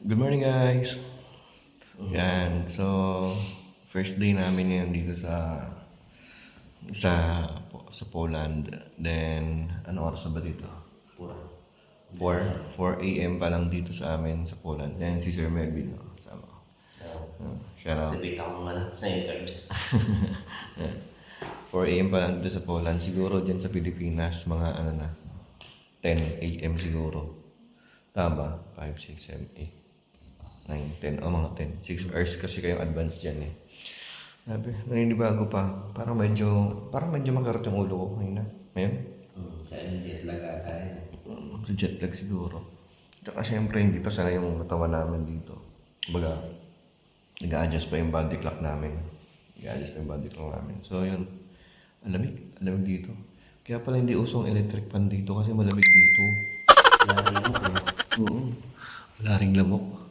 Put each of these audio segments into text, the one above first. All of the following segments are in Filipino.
Good morning guys! Yan, so first day namin yan dito sa sa Poland. Then, ano oras na ba dito? 4 a.m. pa lang dito sa amin sa Poland. Yan si Sir Melvin. No? Sama ko. Shout out. Activate ako ng SIM card. 4 a.m. pa lang dito sa Poland. Siguro dyan sa Pilipinas, mga ano na, 10 a.m. siguro. Tama? 5, 6, 7, 8. 9, 10, o mga 10. 6 hours kasi kayong advance dyan eh. Sabi, naninibago pa. Parang medyo makarot yung ulo ko ngayon na. Ngayon? Sa jet lag ata yun. Sa jet lag siguro. Tsaka syempre hindi pa sana yung katawan namin dito. Kumbaga, nag-a-adjust pa yung body clock namin. So yun, ang lamig dito. Kaya pala hindi usong electric fan dito kasi malamig dito. Lari mo ko. Oo. Wala ring lamok.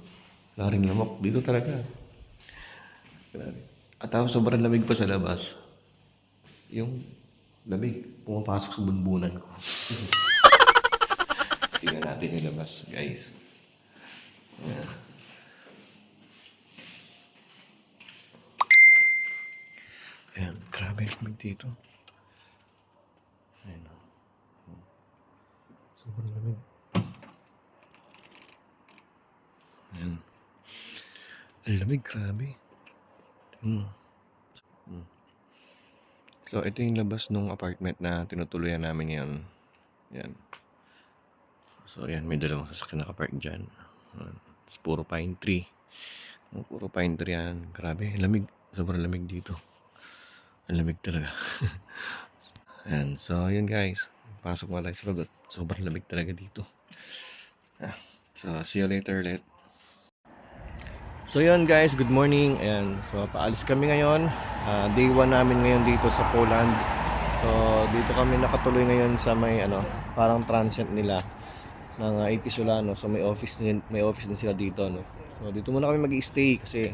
Wala ring lamok. Dito talaga. Grabe. At tapos sobrang lamig pa sa labas. Yung lamig, pumapasok sa bunbunan ko. Tingnan natin yung labas, guys. Ayan. Ayan, grabe lamig dito. Ayan. Sobrang lamig. Ayan. Ang lamig, grabe. So, ito yung labas ng apartment na tinutuluyan namin yan. Yan. So, ayan, may dalawang sasakyan nakapark dyan. It's puro pine tree. Puro pine tree yan. Grabe, lamig. Sobrang lamig dito. Ang lamig talaga. Ayan, so, yun guys. Pasok mo tayo sa loob. Sobrang lamig talaga dito. So, see you later ulit. So yun guys, good morning. Ayan, so paalis kami ngayon. Day 1 namin ngayon dito sa Poland. So dito kami nakatuloy ngayon sa may parang transient nila ng AP Solano. So may office din sila dito, no. So dito muna kami mag-i-stay kasi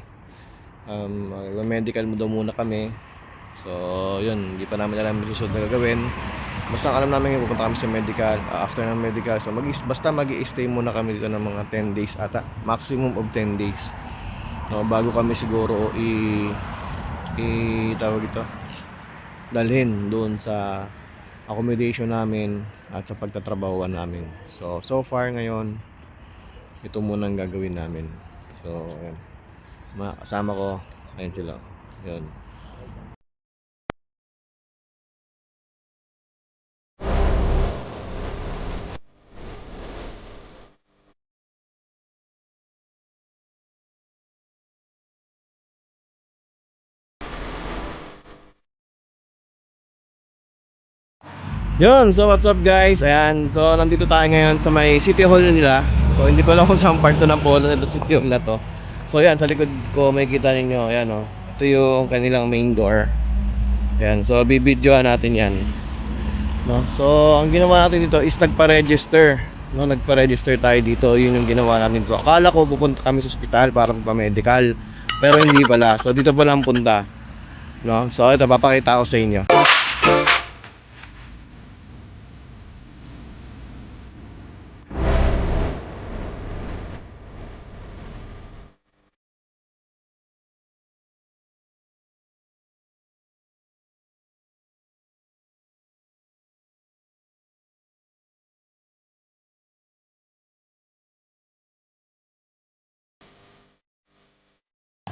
medical mo daw muna kami. So yun, hindi pa namin alam yung susunod na gagawin. Basta alam namin yung pupunta kami sa medical, after ng medical. So basta mag-i-stay muna kami dito ng mga 10 days ata, maximum of 10 days. No, bago kami siguro tawag ito, dalhin doon sa accommodation namin at sa pagtatrabahuan namin. So far ngayon, ito muna ang gagawin namin. So ayan, mga kasama ko, ayun sila. Yun. Yun, so what's up guys? Ayan, so nandito tayo ngayon sa may city hall nila. So hindi ko alam kung saan part to ng Poland na city hall na to. So ayan, sa likod ko may kita ninyo, ayan o. Ito yung kanilang main door. Ayan, so bibidyoan natin yan. No? So ang ginawa natin dito is nagpa-register. No, nagpa-register tayo dito. Yun yung ginawa natin dito. Akala ko pupunta kami sa ospital para magpa-medical. Pero hindi pala. So dito pala ang punta. No? So ito, papakita ko sa inyo.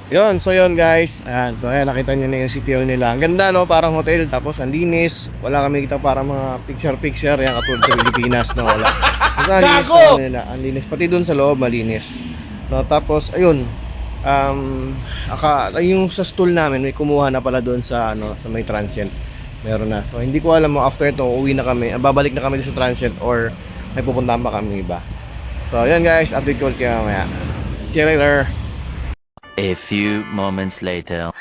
Yun, so yun guys. Ayan, so ayan, nakita nyo na yung CTO nila. Ang ganda no, parang hotel. Tapos ang linis. Wala kami kita para mga picture. Yan katulad sa Pilipinas no, wala. Kasi ang linis na nila. Ang linis. Pati dun sa loob, malinis. No, tapos, ayun. Yung sa stool namin, may kumuha na pala doon sa, sa may transient. Meron na. So hindi ko alam mo, after ito, uwi na kami. Babalik na kami sa transient or may pupuntahan pa kami iba. So yun guys, update ko kayo mamaya. See you later. A few moments later.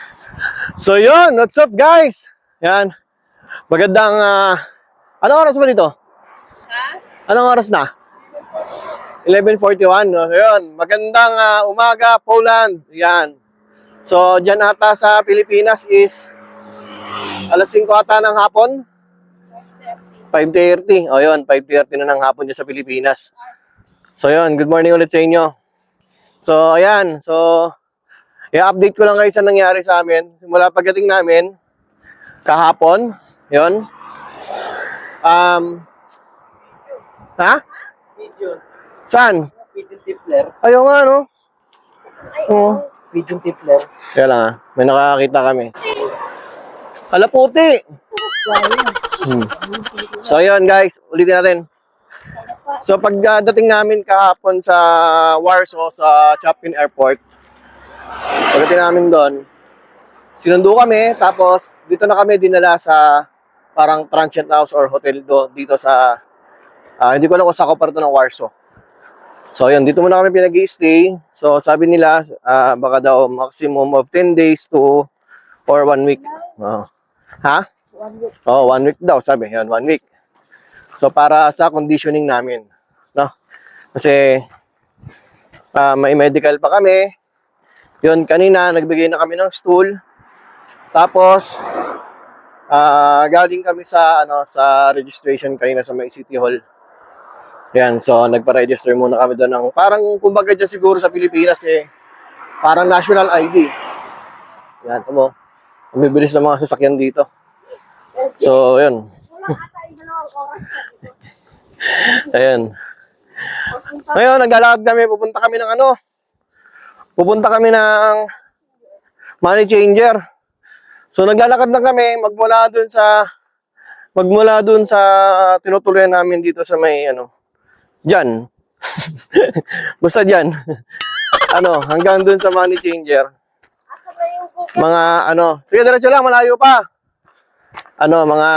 So yun, what's up guys? Yan. Magandang anong oras ba dito? Ha? Anong oras na? 11:41. No? So yun, magandang umaga Poland. Yan. So diyan ata sa Pilipinas is alas 5 ata ng hapon. 5:30. O yun, 5:30 na ng hapon dyan sa Pilipinas. So yun, good morning ulit sa inyo. So, ayan. So, i-update ko lang kayo sa nangyari sa amin. Simula pagdating namin, kahapon, yon. Ha? Saan? Pigeon Tippler. Ayaw nga, no? Oo. Pigeon Tippler. Kaya lang, may nakakakita kami. Kalaputi! So, yun, guys. Ulitin natin. So, pagdating namin kahapon sa Warsaw, sa Chopin Airport, pagdating namin doon, sinundo kami, tapos dito na kami dinala sa parang transient house or hotel dito sa, hindi ko alam kung sa to ng Warsaw. So, yun, dito muna kami pinag-i-stay. So, sabi nila, baka daw maximum of 10 days to or 1 week. Ha? 1 week. Oh, 1 week daw, sabi. Yun, 1 week. So, para sa conditioning namin. No? Kasi, may medical pa kami. Yun, kanina, nagbigay na kami ng stool. Tapos, galing kami sa, sa registration kanina sa may City Hall. Yan, so, nagpa-register muna kami doon ng, parang, kumbaga dyan siguro sa Pilipinas, parang national ID. Yan, mo. Ang bibilis ng mga sasakyan dito. So, yun. Wala ata yung 2 oras. Ayan. Ngayon, naglalakad kami, pupunta kami ng money changer. So, naglalakad na kami, magmula dun sa tinutuluyan namin dito sa may, dyan. Basta dyan. Hanggang dun sa money changer. Asa ba yung Google? Mga, sige, diretso lang, malayo pa. Mga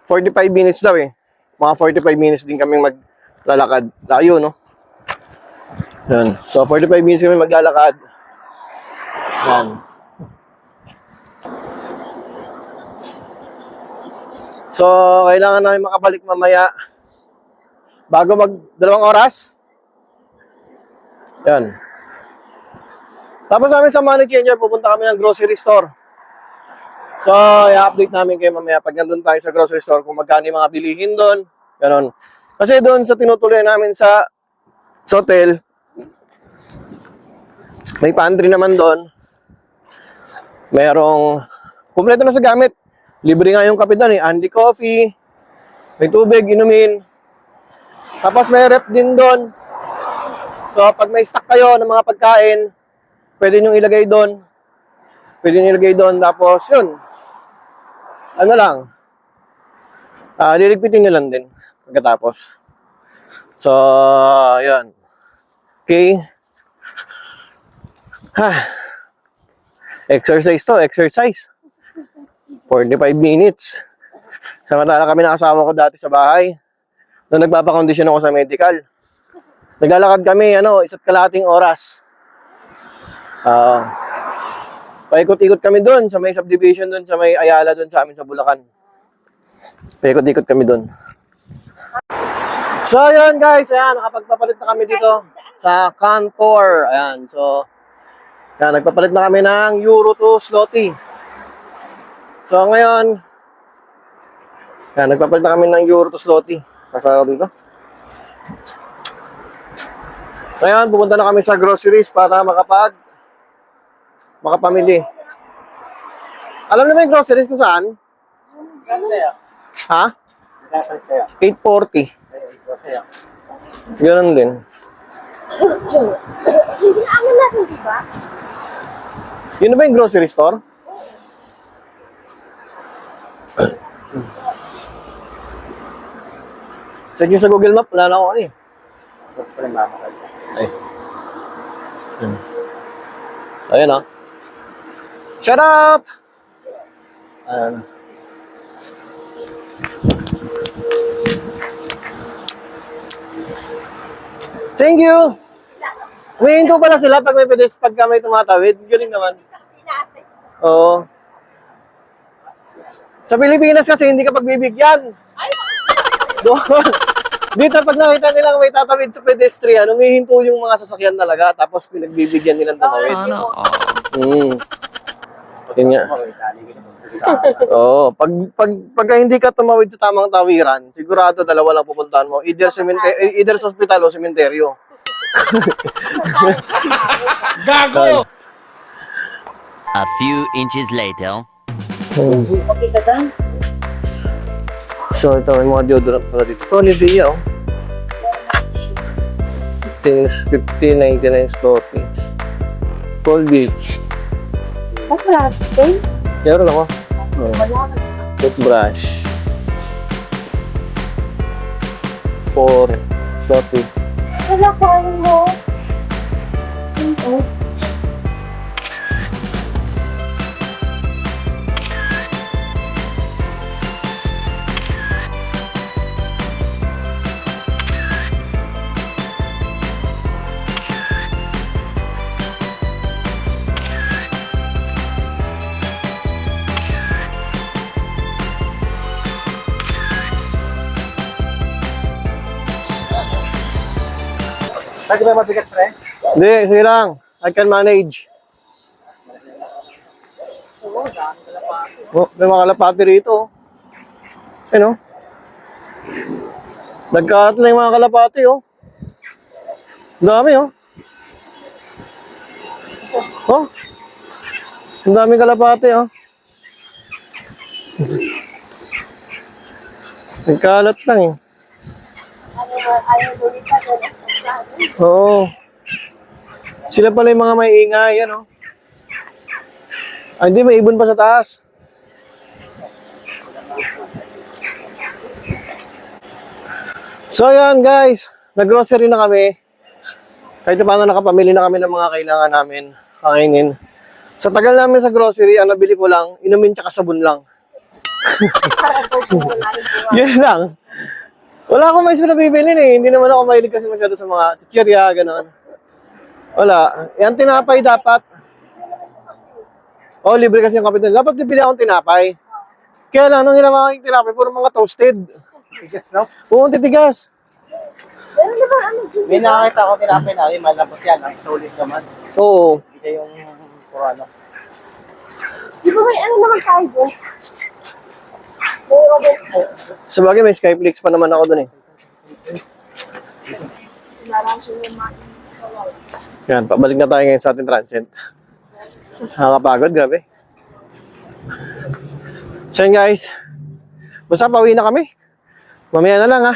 45 minutes daw eh. Mga 45 minutes din kaming maglalakad. Layo, no? Yan. So, 45 minutes kami maglalakad. Yan. So, kailangan namin makabalik mamaya. Bago 2 oras. Yan. Tapos namin sa money changer, pupunta kami ng grocery store. So, i-update namin kayo mamaya pag nandun tayo sa grocery store kung magkano yung mga bilihin doon. Ganon. Kasi doon sa tinutuloy namin sa hotel, may pantry naman doon. Merong, kumpleto na sa gamit. Libre nga yung kape doon eh. Andy coffee, may tubig, inumin. Tapos may rep din doon. So, pag may stock kayo ng mga pagkain, pwede nyo ilagay doon. Tapos, yun. Liligpitin nyo lang din pagkatapos. So, yun. Okay. Exercise. 45 minutes. Samantala kami ng asawa ko dati sa bahay. Nung nagpapakondisyon ako sa medical. Naglalakad kami, 1.5 oras. Paikot-ikot kami doon sa may subdivision doon sa may Ayala doon sa amin sa Bulacan. Paikot-ikot kami doon. So, yun guys. Ayan, nakapagpapalit na kami dito sa Cantor. Ayan, so, ayan, nagpapalit na kami ng Euro 2 Slotty. So, ngayon, ayan, nagpapalit na kami ng Euro 2 Slotty. Nasa ako dito. Ngayon, pupunta na kami sa groceries para makapamili. Alam na ba yung groceries kung saan? Ha? 840. Ganun din. Ano natin, di ba? Yun na ba yung grocery store? Search nyo sa Google Map, wala na ako ano eh. Ay. Ayan ah. Shout out! Ayan. Thank you! Humihinto pala sila pag may tumatawid. Galing naman. Saksi natin. Oo. Sa Pilipinas kasi hindi ka pagbibigyan. Ay, Doon. Dito pag nakita nilang may tatawid sa pedestrian, humihinto yung mga sasakyan talaga tapos pinagbibigyan nilang tatawid. Yun nga. Oo. Pag hindi ka tumawid sa tamang tawiran, sigurado dalawa lang pupuntahan mo. Either sa hospital o sementeryo. Gago! A few inches later. Okay ka dan? So, ito, may mga deodorant pala dito. Ito, Nivea, oh. 50.99 Scotties. Colgate. Ba't wala ka space? Meron ako. Oh. Wala ka. Toothbrush. 4 Scotty. Wala ko ano mo. Ito. Lagi ba mabigat, pre? Hindi, sige lang. I can manage. Oh, may mga kalapati rito. Ano? Nagkalat na yung mga kalapati, oh. Ang dami, oh. Oh. Ang daming kalapati, oh. Nagkalat lang, eh. Ayaw ulit ka doon. Oo. Sila pala yung mga may ingay, ano? Ay, hindi, may ibon pa sa taas. So, yan guys. Nag-grocery na kami. Kahit paano nakapamili na kami ng mga kailangan namin kakainin. Sa tagal namin sa grocery, ang nabili ko lang, inumin tsaka sabon lang. Yan lang. Wala akong mais na bibili eh. Hindi naman ako mahilig kasi masyado sa mga chichirya, gano'n. Wala. Yan tinapay dapat. Oh, libre kasi yung kapitan. Dapat bibili akong tinapay. Kaya lang, nung hinawa ko yung tinapay, puro mga toasted. Tigas, no? Oo, titigas. Pero di ba ano? May nakakita ko tinapay namin, malambot yan. Ang solid naman. Oo. Hindi yung puro ano. Di ba may ano naman tayo doon? May oven. Sa bagay, may Skyflix pa naman ako dun eh. Larang siya yung mga Yan, pabalik na tayo ngayon sa ating transient. Nakakapagod, grabe. So yun guys, basta pauwi na kami. Mamaya na lang ha.